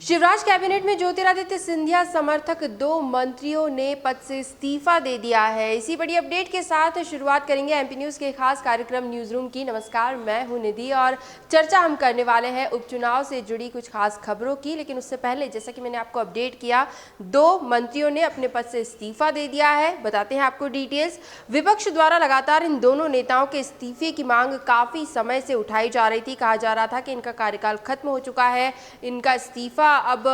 Shivraj cabinet में ज्योतिरादित्य सिंधिया समर्थक 2 मंत्रियों ने पद से इस्तीफा दे दिया है। इसी बड़ी अपडेट के साथ शुरुआत करेंगे एमपी न्यूज के खास कार्यक्रम न्यूज रूम की। नमस्कार, मैं हूं निधि और चर्चा हम करने वाले हैं उपचुनाव से जुड़ी कुछ खास खबरों की। लेकिन उससे पहले, जैसा कि मैंने आपको अपडेट किया, 2 मंत्रियों ने अपने पद से इस्तीफा दे दिया है। बताते हैं आपको डिटेल्स। विपक्ष द्वारा लगातार इन दोनों नेताओं के इस्तीफे की मांग काफी समय से उठाई जा रही थी। कहा जा रहा था कि इनका कार्यकाल खत्म हो चुका है, इनका इस्तीफा अब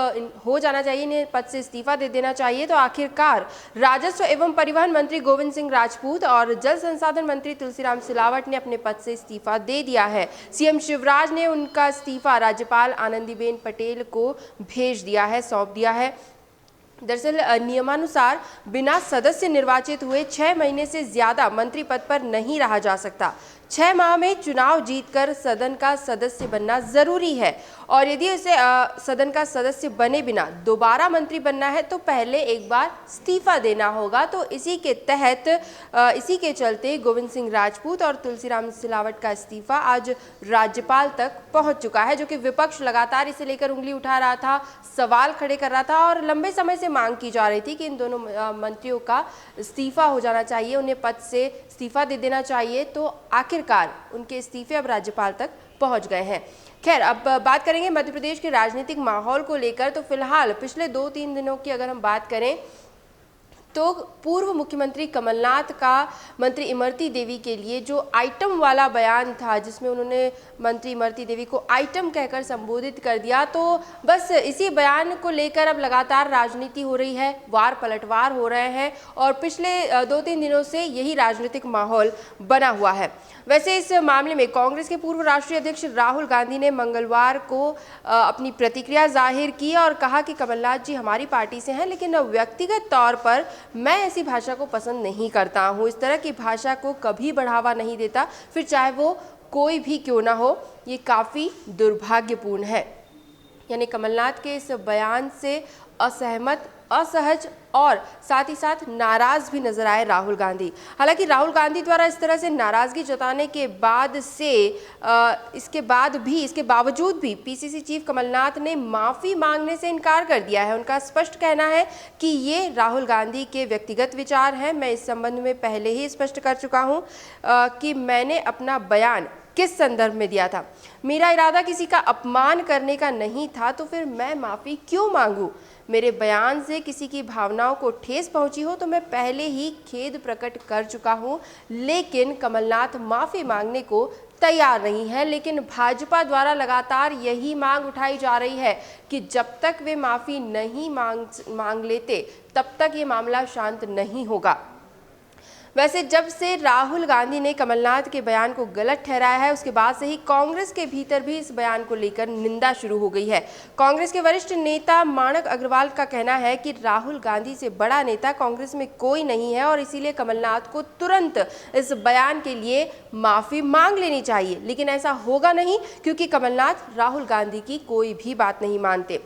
हो जाना चाहिए, इन्हें पद से इस्तीफा दे देना चाहिए। तो आखिरकार राजस्व एवं परिवहन मंत्री गोविंद सिंह राजपूत और जल संसाधन मंत्री तुलसीराम सिलावट ने अपने पद से इस्तीफा दे दिया है। सीएम शिवराज ने उनका इस्तीफा राज्यपाल आनंदीबेन पटेल को भेज दिया है, सौंप दिया है। दरअसल नियमानुसार बिना सदस्य निर्वाचित हुए 6 महीने से ज्यादा मंत्री पद पर नहीं रहा जा सकता। 6 माह में चुनाव जीतकर सदन का सदस्य बनना जरूरी है और यदि उसे सदन का सदस्य बने बिना दोबारा मंत्री बनना है तो पहले एक बार इस्तीफा देना होगा। तो इसी के तहत इसी के चलते गोविंद सिंह राजपूत और तुलसीराम सिलावट का इस्तीफा आज राज्यपाल तक पहुंच चुका है, जो कि विपक्ष लगातार इसे लेकर उंगली उठा रहा था, सवाल खड़े कर रहा था और लंबे समय से मांग की जा रही थी कि इन दोनों मंत्रियों का इस्तीफा हो जाना चाहिए, उन्हें पद से इस्तीफा दे देना चाहिए। तो आखिरकार उनके इस्तीफे अब राज्यपाल तक पहुंच गए हैं। खैर, अब बात करेंगे मध्य प्रदेश के राजनीतिक माहौल को लेकर। तो फिलहाल पिछले 2-3 दिनों की अगर हम बात करें तो पूर्व मुख्यमंत्री कमलनाथ का मंत्री इमरती देवी के लिए जो आइटम वाला बयान था, जिसमें उन्होंने मंत्री इमरती देवी को आइटम कहकर संबोधित कर दिया, तो बस इसी बयान को लेकर अब लगातार राजनीति हो रही है, वार पलटवार हो रहे हैं और पिछले 2-3 दिनों से यही राजनीतिक माहौल बना हुआ है। वैसे इस मामले में कांग्रेस के पूर्व राष्ट्रीय अध्यक्ष राहुल गांधी ने मंगलवार को अपनी प्रतिक्रिया जाहिर की और कहा कि कमलनाथ जी हमारी पार्टी से हैं, लेकिन व्यक्तिगत तौर पर मैं ऐसी भाषा को पसंद नहीं करता हूँ। इस तरह की भाषा को कभी बढ़ावा नहीं देता, फिर चाहे वो कोई भी क्यों ना हो। ये काफ़ी दुर्भाग्यपूर्ण है। यानी कमलनाथ के इस बयान से असहमत, असहज और साथ ही साथ नाराज भी नजर आए राहुल गांधी। हालांकि राहुल गांधी द्वारा इस तरह से नाराजगी जताने के बाद से इसके बावजूद भी पीसीसी चीफ कमलनाथ ने माफी मांगने से इनकार कर दिया है। उनका स्पष्ट कहना है कि ये राहुल गांधी के व्यक्तिगत विचार हैं। मैं इस संबंध में पहले ही स्पष्ट कर चुका हूं कि मैंने अपना बयान किस संदर्भ में दिया था। मेरा इरादा किसी का अपमान करने का नहीं था, तो फिर मैं माफ़ी क्यों मांगूं? मेरे बयान से किसी की भावनाओं को ठेस पहुंची हो तो मैं पहले ही खेद प्रकट कर चुका हूं। लेकिन कमलनाथ माफ़ी मांगने को तैयार नहीं है। लेकिन भाजपा द्वारा लगातार यही मांग उठाई जा रही है कि जब तक वे माफ़ी नहीं मांग लेते तब तक ये मामला शांत नहीं होगा। वैसे जब से राहुल गांधी ने कमलनाथ के बयान को गलत ठहराया है, उसके बाद से ही कांग्रेस के भीतर भी इस बयान को लेकर निंदा शुरू हो गई है। कांग्रेस के वरिष्ठ नेता माणक अग्रवाल का कहना है कि राहुल गांधी से बड़ा नेता कांग्रेस में कोई नहीं है और इसीलिए कमलनाथ को तुरंत इस बयान के लिए माफ़ी मांग लेनी चाहिए। लेकिन ऐसा होगा नहीं, क्योंकि कमलनाथ राहुल गांधी की कोई भी बात नहीं मानते।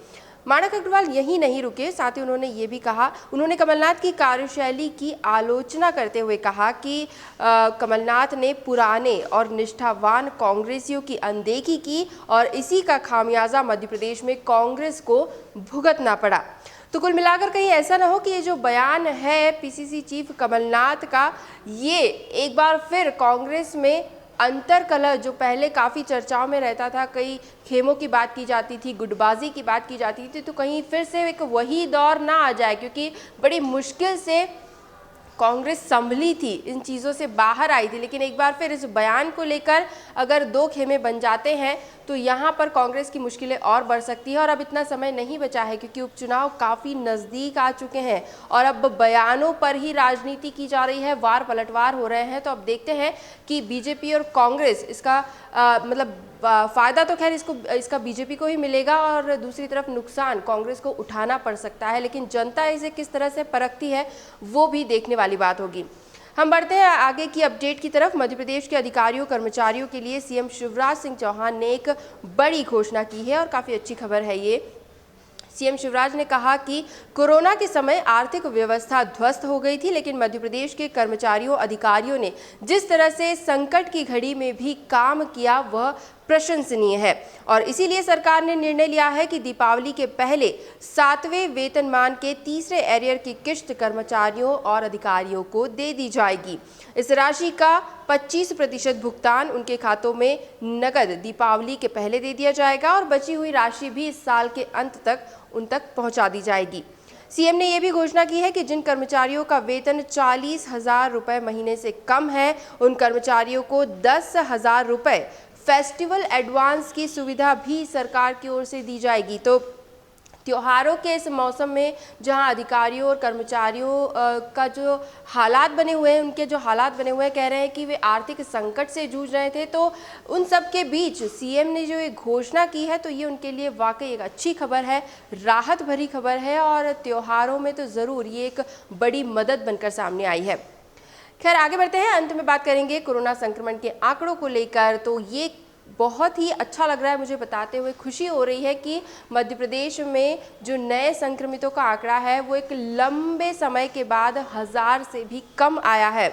माणक अग्रवाल यही नहीं रुके, साथ ही उन्होंने ये भी कहा, उन्होंने कमलनाथ की कार्यशैली की आलोचना करते हुए कहा कि कमलनाथ ने पुराने और निष्ठावान कांग्रेसियों की अनदेखी की और इसी का खामियाजा मध्य प्रदेश में कांग्रेस को भुगतना पड़ा। तो कुल मिलाकर कहीं ऐसा ना हो कि ये जो बयान है पीसीसी चीफ कमलनाथ का, ये एक बार फिर कांग्रेस में अंतर कलह, जो पहले काफ़ी चर्चाओं में रहता था, कई खेमों की बात की जाती थी, गुटबाजी की बात की जाती थी, तो कहीं फिर से एक वही दौर ना आ जाए, क्योंकि बड़ी मुश्किल से कांग्रेस संभली थी, इन चीज़ों से बाहर आई थी। लेकिन एक बार फिर इस बयान को लेकर अगर 2 खेमे बन जाते हैं तो यहाँ पर कांग्रेस की मुश्किलें और बढ़ सकती है। और अब इतना समय नहीं बचा है, क्योंकि उपचुनाव काफ़ी नज़दीक आ चुके हैं और अब बयानों पर ही राजनीति की जा रही है, वार पलटवार हो रहे हैं। तो अब देखते हैं कि बीजेपी और कांग्रेस इसका फ़ायदा तो खैर इसका बीजेपी को ही मिलेगा और दूसरी तरफ नुकसान कांग्रेस को उठाना पड़ सकता है। लेकिन जनता इसे किस तरह से परखती है वो भी देखने वाली बात होगी। हम बढ़ते हैं आगे की अपडेट की तरफ। मध्य प्रदेश के अधिकारियों कर्मचारियों के लिए सीएम शिवराज सिंह चौहान ने एक बड़ी घोषणा की है और काफ़ी अच्छी खबर है ये। सीएम शिवराज ने कहा कि कोरोना के समय आर्थिक व्यवस्था ध्वस्त हो गई थी, लेकिन मध्य प्रदेश के कर्मचारियों अधिकारियों ने जिस तरह से संकट की घड़ी में भी काम किया वह प्रशंसनीय है और इसीलिए सरकार ने निर्णय लिया है कि दीपावली के पहले 7वें वेतनमान के तीसरे एरियर की किश्त कर्मचारियों और अधिकारियों को दे दी जाएगी। इस राशि का 25% भुगतान उनके खातों में नकद दीपावली के पहले दे दिया जाएगा और बची हुई राशि भी इस साल के अंत तक उन तक पहुंचा दी जाएगी। सीएम ने यह भी घोषणा की है कि जिन कर्मचारियों का वेतन 40,000 रुपए महीने से कम है, उन कर्मचारियों को 10,000 रुपए फेस्टिवल एडवांस की सुविधा भी सरकार की ओर से दी जाएगी। तो त्योहारों के इस मौसम में जहां अधिकारियों और कर्मचारियों का जो हालात बने हुए हैं, उनके जो हालात बने हुए हैं, कह रहे हैं कि वे आर्थिक संकट से जूझ रहे थे, तो उन सब के बीच सीएम ने जो एक घोषणा की है तो ये उनके लिए वाकई एक अच्छी खबर है, राहत भरी खबर है और त्योहारों में तो ज़रूर ये एक बड़ी मदद बनकर सामने आई है। खैर आगे बढ़ते हैं, अंत में बात करेंगे कोरोना संक्रमण के आंकड़ों को लेकर। तो ये बहुत ही अच्छा लग रहा है मुझे बताते हुए, खुशी हो रही है कि मध्य प्रदेश में जो नए संक्रमितों का आंकड़ा है वो एक लंबे समय के बाद 1000 से भी कम आया है।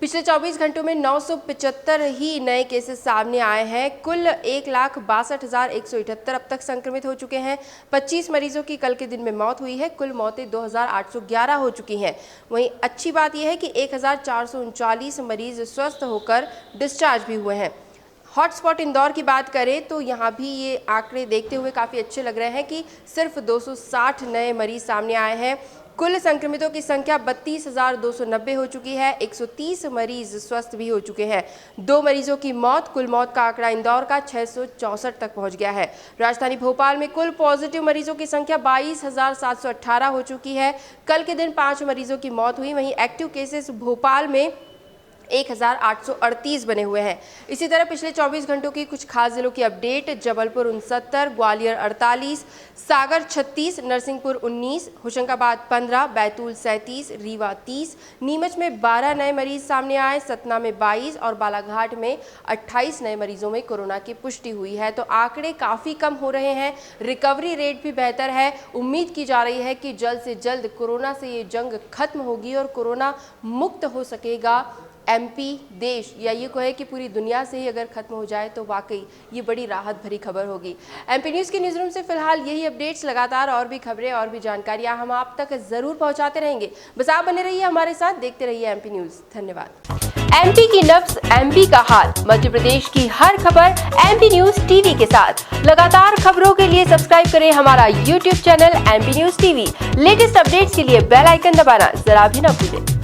पिछले 24 घंटों में 975 ही नए केसेस सामने आए हैं। कुल 1,62,178 अब तक संक्रमित हो चुके हैं। 25 मरीजों की कल के दिन में मौत हुई है। कुल मौतें 2,811 हो चुकी हैं। वहीं अच्छी बात यह है कि 1,439 मरीज स्वस्थ होकर डिस्चार्ज भी हुए हैं। हॉटस्पॉट इंदौर की बात करें तो यहाँ भी ये आंकड़े देखते हुए काफ़ी अच्छे लग रहे हैं कि सिर्फ 260 नए मरीज सामने आए हैं। कुल संक्रमितों की संख्या 32,290 हो चुकी है। 130 मरीज स्वस्थ भी हो चुके हैं। 2 मरीजों की मौत, कुल मौत का आंकड़ा इंदौर का 664 तक पहुंच गया है। राजधानी भोपाल में कुल पॉजिटिव मरीजों की संख्या 22,718 हो चुकी है। कल के दिन 5 मरीजों की मौत हुई। वहीं एक्टिव केसेस भोपाल में 1,838 बने हुए हैं। इसी तरह पिछले 24 घंटों की कुछ खास जिलों की अपडेट। जबलपुर 69, ग्वालियर 48, सागर 36, नरसिंहपुर 19, होशंगाबाद 15, बैतूल 37, रीवा 30, नीमच में 12 नए मरीज सामने आए, सतना में 22 और बालाघाट में 28 नए मरीजों में कोरोना की पुष्टि हुई है। तो आंकड़े काफ़ी कम हो रहे हैं, रिकवरी रेट भी बेहतर है। उम्मीद की जा रही है कि जल्द से जल्द कोरोना से ये जंग खत्म होगी और कोरोना मुक्त हो सकेगा एमपी देश, या ये कहे कि पूरी दुनिया से ही अगर खत्म हो जाए तो वाकई ये बड़ी राहत भरी खबर होगी। एमपी न्यूज़ के न्यूज़ रूम से फिलहाल यही अपडेट्स, लगातार और भी खबरें और भी जानकारियां हम आप तक जरूर पहुंचाते रहेंगे। बस आप बने रहिए हमारे साथ, देखते रहिए एमपी न्यूज़। धन्यवाद। एमपी की नब्ज, एमपी का हाल, मध्य प्रदेश की हर खबर एमपी न्यूज़ टीवी के साथ। लगातार खबरों के लिए सब्सक्राइब करें हमारा YouTube channel MP news TV. Latest updates के लिए बेल आइकन दबाना जरा भी न भूलें।